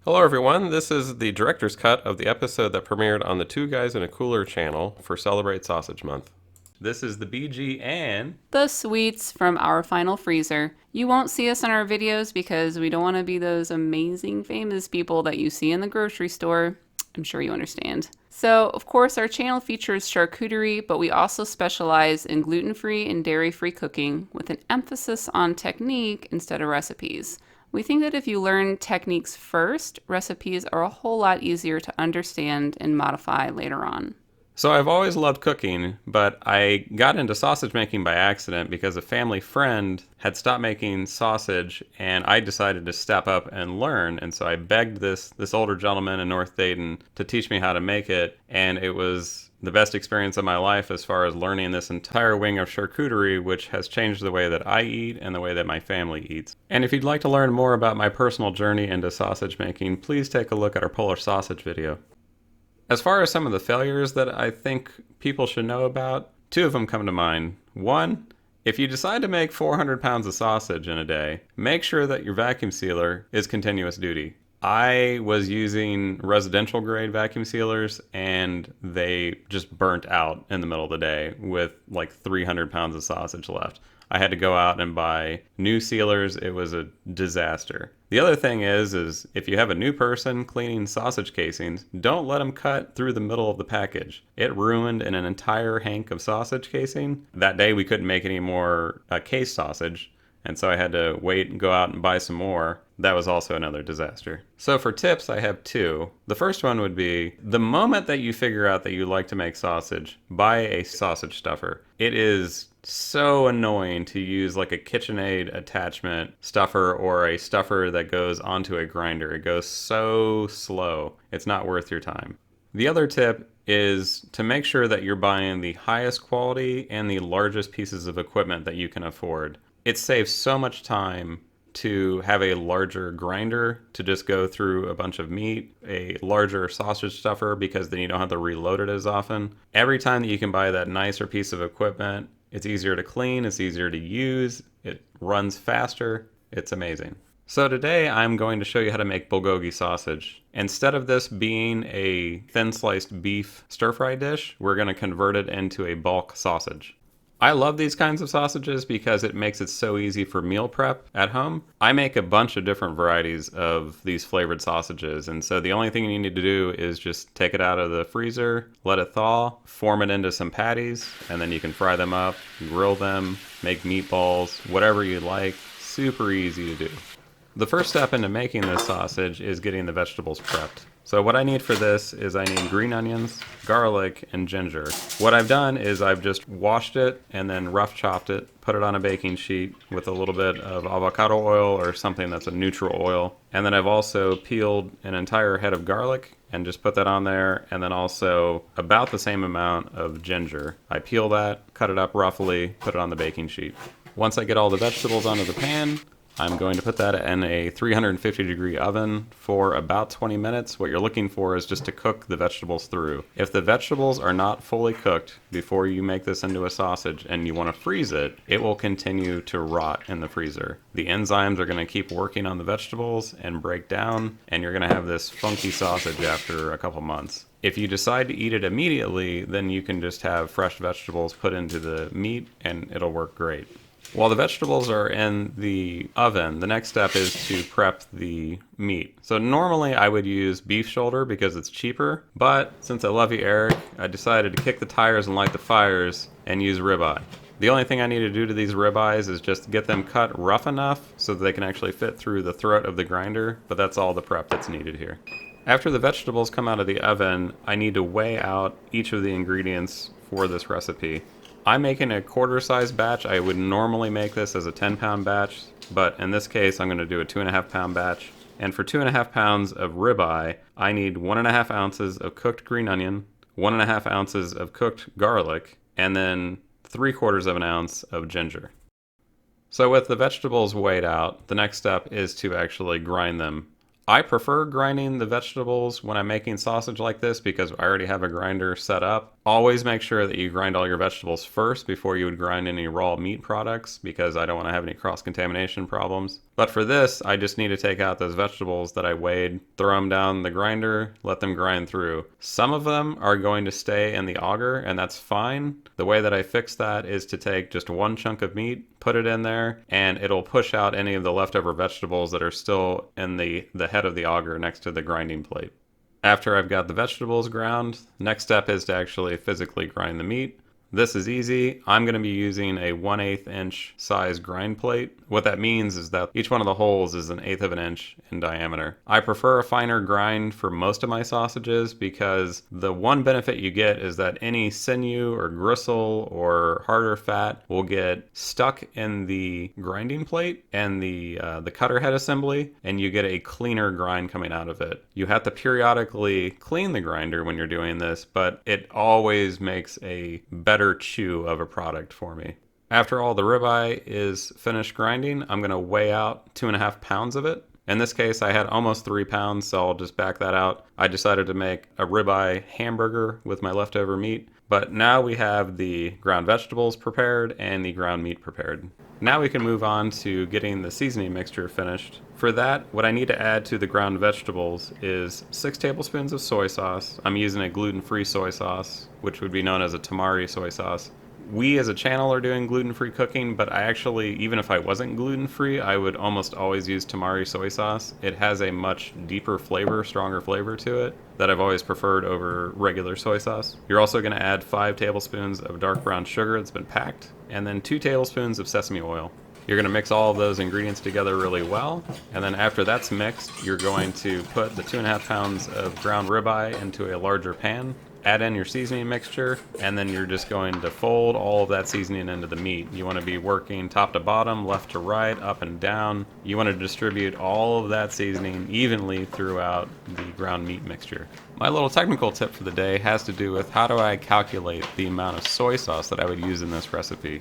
Hello, everyone. This is the director's cut of the episode that premiered on the Two Guys in a Cooler channel for Celebrate Sausage Month. This is the BG and The sweets from our final freezer. You won't see us in our videos because we don't want to be those amazing famous people that you see in the grocery store. I'm sure you understand. So, of course, our channel features charcuterie, but we also specialize in gluten-free and dairy-free cooking with an emphasis on technique instead of recipes. We think that if you learn techniques first, recipes are a whole lot easier to understand and modify later on. So I've always loved cooking, but I got into sausage making by accident because a family friend had stopped making sausage and I decided to step up and learn. And so I begged this older gentleman in North Dayton to teach me how to make it, and it was the best experience of my life as far as learning this entire wing of charcuterie, which has changed the way that I eat and the way that my family eats. And if you'd like to learn more about my personal journey into sausage making, please take a look at our Polish sausage video. As far as some of the failures that I think people should know about, two of them come to mind. One, if you decide to make 400 pounds of sausage in a day, make sure that your vacuum sealer is continuous duty. I was using residential grade vacuum sealers and they just burnt out in the middle of the day with like 300 pounds of sausage left. I had to go out and buy new sealers. It was a disaster. The other thing is if you have a new person cleaning sausage casings, don't let them cut through the middle of the package. It ruined an entire hank of sausage casing. That day we couldn't make any more case sausage, and so I had to wait and go out and buy some more. That was also another disaster. So for tips, I have two. The first one would be, the moment that you figure out that you like to make sausage, buy a sausage stuffer. It is so annoying to use like a KitchenAid attachment stuffer or a stuffer that goes onto a grinder. It goes so slow. It's not worth your time. The other tip is to make sure that you're buying the highest quality and the largest pieces of equipment that you can afford. It saves so much time to have a larger grinder to just go through a bunch of meat, a larger sausage stuffer because then you don't have to reload it as often. Every time that you can buy that nicer piece of equipment, it's easier to clean, it's easier to use, it runs faster, it's amazing. So today I'm going to show you how to make bulgogi sausage. Instead of this being a thin sliced beef stir-fry dish, we're going to convert it into a bulk sausage. I love these kinds of sausages because it makes it so easy for meal prep at home. I make a bunch of different varieties of these flavored sausages, and so the only thing you need to do is just take it out of the freezer, let it thaw, form it into some patties, and then you can fry them up, grill them, make meatballs, whatever you like. Super easy to do. The first step into making this sausage is getting the vegetables prepped. So what I need for this is I need green onions, garlic, and ginger. What I've done is I've just washed it and then rough chopped it, put it on a baking sheet with a little bit of avocado oil or something that's a neutral oil. And then I've also peeled an entire head of garlic and just put that on there, and then also about the same amount of ginger. I peel that, cut it up roughly, put it on the baking sheet. Once I get all the vegetables onto the pan, I'm going to put that in a 350 degree oven for about 20 minutes. What you're looking for is just to cook the vegetables through. If the vegetables are not fully cooked before you make this into a sausage and you want to freeze it, it will continue to rot in the freezer. The enzymes are going to keep working on the vegetables and break down, and you're going to have this funky sausage after a couple months. If you decide to eat it immediately, then you can just have fresh vegetables put into the meat and it'll work great. While the vegetables are in the oven, the next step is to prep the meat. So normally I would use beef shoulder because it's cheaper, but since I love you, Eric, I decided to kick the tires and light the fires and use ribeye. The only thing I need to do to these ribeyes is just get them cut rough enough so that they can actually fit through the throat of the grinder, but that's all the prep that's needed here. After the vegetables come out of the oven, I need to weigh out each of the ingredients for this recipe. I'm making a quarter size batch. I would normally make this as a 10-pound batch, but in this case I'm going to do a 2.5 pound batch. And for 2.5 pounds of ribeye, I need 1.5 ounces of cooked green onion, 1.5 ounces of cooked garlic, and then 3/4 of an ounce of ginger. So with the vegetables weighed out, the next step is to actually grind them. I prefer grinding the vegetables when I'm making sausage like this because I already have a grinder set up. Always make sure that you grind all your vegetables first before you would grind any raw meat products, because I don't want to have any cross-contamination problems. But for this, I just need to take out those vegetables that I weighed, throw them down the grinder, let them grind through. Some of them are going to stay in the auger, and that's fine. The way that I fix that is to take just one chunk of meat, put it in there, and it'll push out any of the leftover vegetables that are still in the head of the auger next to the grinding plate. After I've got the vegetables ground, next step is to actually physically grind the meat. This is easy. I'm going to be using a 1/8 inch size grind plate. What that means is that each one of the holes is 1/8 of an inch in diameter. I prefer a finer grind for most of my sausages because the one benefit you get is that any sinew or gristle or harder fat will get stuck in the grinding plate and the cutter head assembly, and you get a cleaner grind coming out of it. You have to periodically clean the grinder when you're doing this, but it always makes a better chew of a product for me. After all the ribeye is finished grinding, I'm going to weigh out 2.5 pounds of it. In this case, I had almost 3 pounds, so I'll just back that out. I decided to make a ribeye hamburger with my leftover meat. But now we have the ground vegetables prepared and the ground meat prepared. Now we can move on to getting the seasoning mixture finished. For that, what I need to add to the ground vegetables is 6 tablespoons of soy sauce. I'm using a gluten-free soy sauce, which would be known as a tamari soy sauce. We as a channel are doing gluten-free cooking, but I actually, even if I wasn't gluten-free, I would almost always use tamari soy sauce. It has a much deeper flavor, stronger flavor to it that I've always preferred over regular soy sauce. You're also going to add 5 tablespoons of dark brown sugar that's been packed, and then 2 tablespoons of sesame oil. You're going to mix all of those ingredients together really well, and then after that's mixed, you're going to put the 2.5 pounds of ground ribeye into a larger pan. Add in your seasoning mixture, and then you're just going to fold all of that seasoning into the meat. You want to be working top to bottom, left to right, up and down. You want to distribute all of that seasoning evenly throughout the ground meat mixture. My little technical tip for the day has to do with how do I calculate the amount of soy sauce that I would use in this recipe.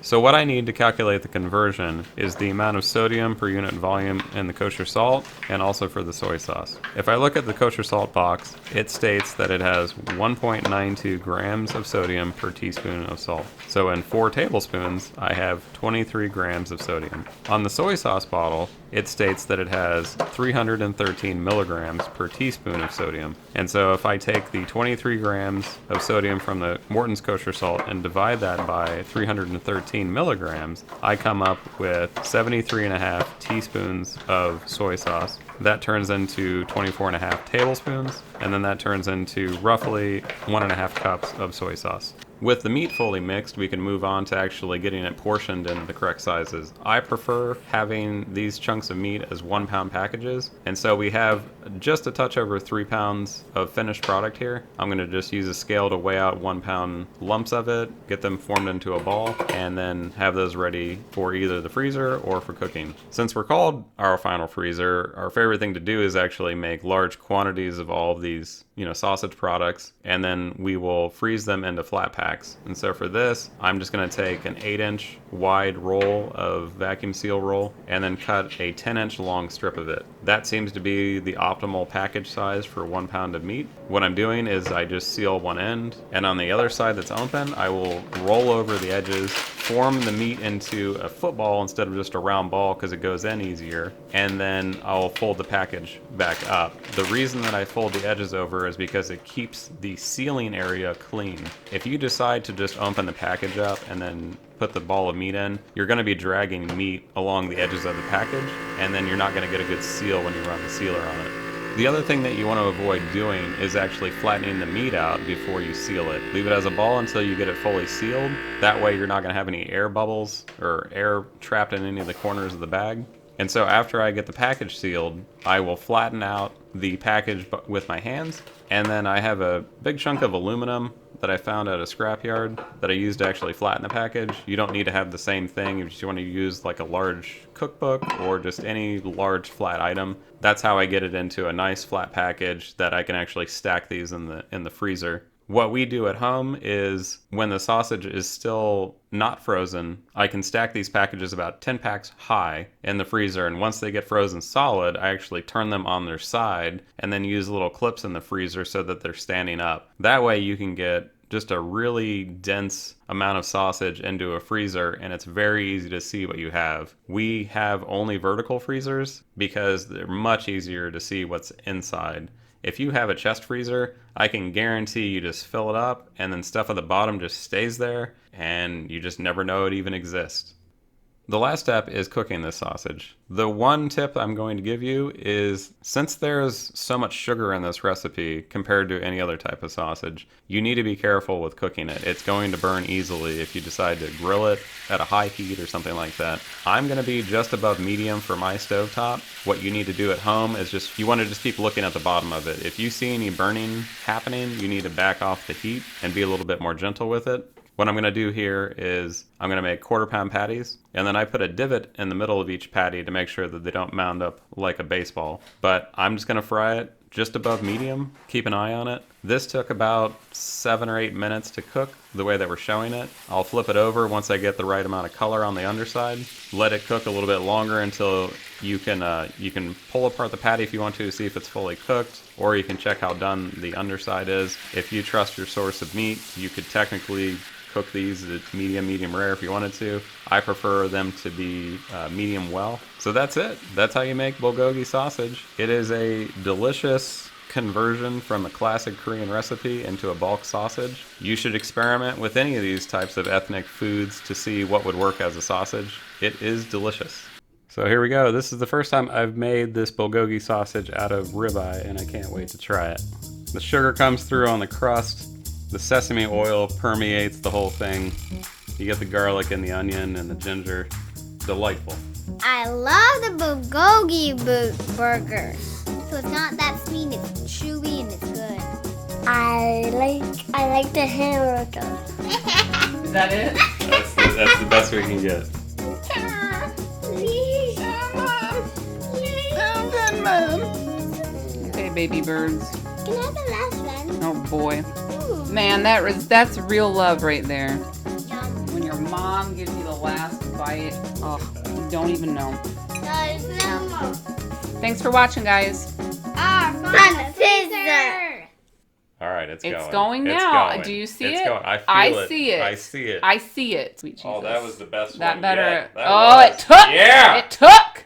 So what I need to calculate the conversion is the amount of sodium per unit volume in the kosher salt and also for the soy sauce. If I look at the kosher salt box, it states that it has 1.92 grams of sodium per teaspoon of salt. So in 4 tablespoons, I have 23 grams of sodium. On the soy sauce bottle, it states that it has 313 milligrams per teaspoon of sodium. And so if I take the 23 grams of sodium from the Morton's kosher salt and divide that by 313 milligrams, I come up with 73.5 teaspoons of soy sauce. That turns into 24.5 tablespoons, and then that turns into roughly 1.5 cups of soy sauce. With the meat fully mixed, we can move on to actually getting it portioned into the correct sizes. I prefer having these chunks of meat as 1 pound packages, and so we have just a touch over 3 pounds of finished product here. I'm going to just use a scale to weigh out 1 pound lumps of it, get them formed into a ball, and then have those ready for either the freezer or for cooking. Since we're called our final freezer, our favorite thing to do is actually make large quantities of all of these, sausage products, and then we will freeze them into flat packs. And so for this, I'm just going to take an 8-inch wide roll of vacuum seal roll and then cut a 10-inch long strip of it. That seems to be the optimal package size for 1 pound of meat. What I'm doing is I just seal one end, and on the other side that's open, I will roll over the edges, form the meat into a football instead of just a round ball because it goes in easier, and then I'll fold the package back up. The reason that I fold the edges over is because it keeps the sealing area clean. If you decide to just open the package up and then put the ball of meat in, you're going to be dragging meat along the edges of the package, and then you're not going to get a good seal when you run the sealer on it. The other thing that you want to avoid doing is actually flattening the meat out before you seal it. Leave it as a ball until you get it fully sealed. That way you're not going to have any air bubbles or air trapped in any of the corners of the bag. And so after I get the package sealed, I will flatten out the package with my hands, and then I have a big chunk of aluminum that I found at a scrapyard that I used to actually flatten the package. You don't need to have the same thing if you want to use like a large cookbook or just any large flat item. That's how I get it into a nice flat package that I can actually stack these in the freezer. What we do at home is when the sausage is still not frozen, I can stack these packages about 10 packs high in the freezer, and once they get frozen solid, I actually turn them on their side and then use little clips in the freezer so that they're standing up. That way you can get just a really dense amount of sausage into a freezer, and it's very easy to see what you have. We have only vertical freezers because they're much easier to see what's inside. If you have a chest freezer, I can guarantee you just fill it up and then stuff at the bottom just stays there and you just never know it even exists. The last step is cooking this sausage. The one tip I'm going to give you is, since there's so much sugar in this recipe compared to any other type of sausage, you need to be careful with cooking it. It's going to burn easily if you decide to grill it at a high heat or something like that. I'm going to be just above medium for my stovetop. What you need to do at home is you want to just keep looking at the bottom of it. If you see any burning happening, you need to back off the heat and be a little bit more gentle with it. What I'm going to do here is I'm going to make quarter-pound patties, and then I put a divot in the middle of each patty to make sure that they don't mound up like a baseball. But I'm just going to fry it just above medium. Keep an eye on it. This took about 7 or 8 minutes to cook the way that we're showing it. I'll flip it over once I get the right amount of color on the underside. Let it cook a little bit longer until you can pull apart the patty if you want to see if it's fully cooked, or you can check how done the underside is. If you trust your source of meat, you could technically cook these at medium rare if you wanted to. I prefer them to be medium well. So that's it. That's how you make bulgogi sausage. It is a delicious conversion from a classic Korean recipe into a bulk sausage. You should experiment with any of these types of ethnic foods to see what would work as a sausage. It is delicious. So here we go. This is the first time I've made this bulgogi sausage out of ribeye, and I can't wait to try it. The sugar comes through on the crust. The sesame oil permeates the whole thing. You get the garlic and the onion and the ginger. Delightful. I love the bulgogi burger. So it's not that sweet, it's chewy and it's good. I like the hamburger. Is that it? That's the best we can get. Okay, baby birds. Can I have the last one? Oh boy. Ooh. Man, that's real love right there. Yum. When your mom gives you the last bite, oh, you don't even know. There's no more. Thanks for watching, guys. Fun scissor. All right, it's going. It's going It's now. going. Do you see It's it? going. I feel I it. see it. I see it. I see it. Sweet Jesus. Oh, that was the best That one better. yet. That Oh, was. it took. Yeah. It took.